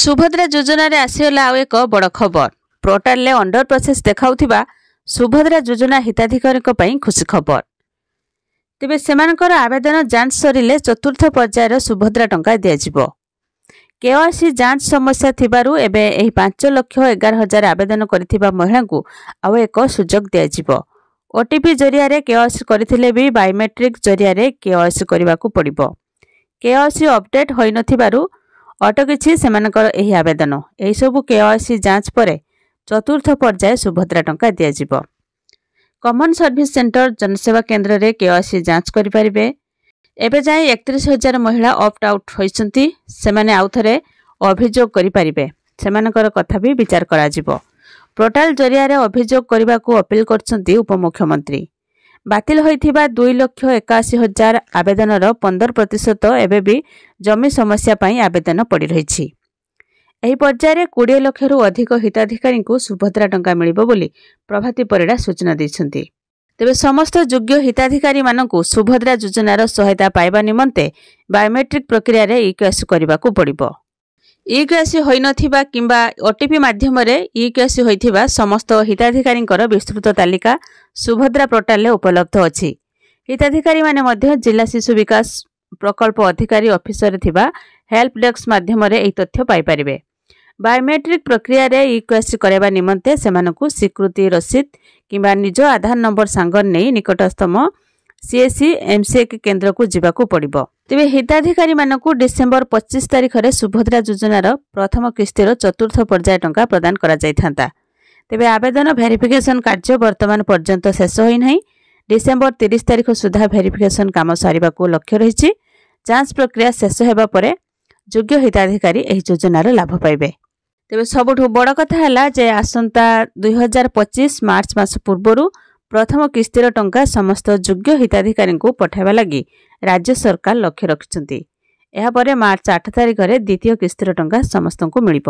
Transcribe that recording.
सुभद्रा योजना रे आसीगला आउ एक बड़ खबर। पोर्टाल ले अंडर प्रोसेस देखाउथिबा सुभद्रा योजना हिताधिकारीक पई खुशी खबर। तेबे सेमानकर आवेदन जांच सरिले चतुर्थ पर्यायर सुभद्रा टंका दियाजिबो। केवाईसी जांच समस्या थिबारु एबे एही 5,11,000 आवेदन करिथिबा महिला को आउ एक सुजोग दियाजिबो। ओटीपी जरिया रे केवाईसी करिथिले भी बायोमेट्रिक जरिया रे केवाईसी करिबाकू पड़िबो। केवाईसी अपडेट होई नथिबारु अटकिछि सेमानकर एही आवेदन। एही सबु केवाईसी जांच परे चतुर्थ पर्याय सुभद्रा टंका दियाजिबो। कॉमन सर्विस सेंटर जनसेवा केंद्र रे केवाईसी जांच करि परिबे। एबे जाय 31,000 महिला ऑप्ट आउट होइसंती। सेमाने आउथरे अभियोग करि परिबे। सेमानकर कथा भी विचार करा जिवो। पोर्टाल जरिया रे अभियोग करिबाकू अपील करछंती उपमुख्यमंत्री। बातिल होइथिबा 2,81,000 आवेदनर 15% एबे भी जमी समस्या पई आवेदन पड़ी रहिछि। एही पर्याୟରେ 20 लक्षरू अधिक हिताधिकारी को सुभद्रा टंका मिलिबो बोली प्रभाती परिडा सूचना दैछंती। तेबे समस्त योग्य हिताधिकारी मानकू सुभद्रा योजनार सहायता पाइबा निमंते बायोमेट्रिक प्रक्रिया रे ई-केवाईसी करबाकू पड़िबो। ई-केवाईसी होई नथिबा किंबा ओटीपी माध्यम रे ई-केवाईसी होइथिबा समस्त हिताधिकारींकर विस्तृत तालिका सुभद्रा पोर्टाल रे उपलब्ध अछि। हिताधिकारी माने मध्य जिला शिशु विकास प्रकल्प अधिकारी ऑफिसर थिबा हेल्प डेस्क माध्यम रे एही तथ्य पाइ परिबे। बायोमेट्रिक प्रक्रिया रे ई-केवाईसी करबा निमंते सेमानकू स्वीकृति रसीद किंबा निज आधार नंबर सांगर नै निकटस्थम सीएससी एमसीए केंद्र को जिबाकू पड़िबो। तेबे हिताधिकारी मानकू डिसेंबर 25 तारिख रे सुभद्रा योजनार प्रथम किस्तीर चतुर्थ पर्याय टंका प्रदान करा जायथांता। तेबे आवेदन वेरिफिकेशन कार्य वर्तमान पर्यंत शेष होई नाही। डिसेंबर 30 तारिख सुधा वेरिफिकेशन काम सारिबाकू लक्ष्य रहिछि। जांच प्रक्रिया शेष हेबा परे योग्य हिताधिकारी एही योजनार लाभ पाइबे। तेबे सबुठु बड़ कथा हला जे आसंता 2025 मार्च मास पूर्वरु प्रथम किस्तीर टंका समस्त योग्य हिताधिकारी को पठाइबा लागि राज्य सरकार लक्ष्य रखिछंती। एहा परे मार्च 8 तारिख रे द्वितीय किस्तीर टंका समस्तଙ୍କୁ मिलिबो।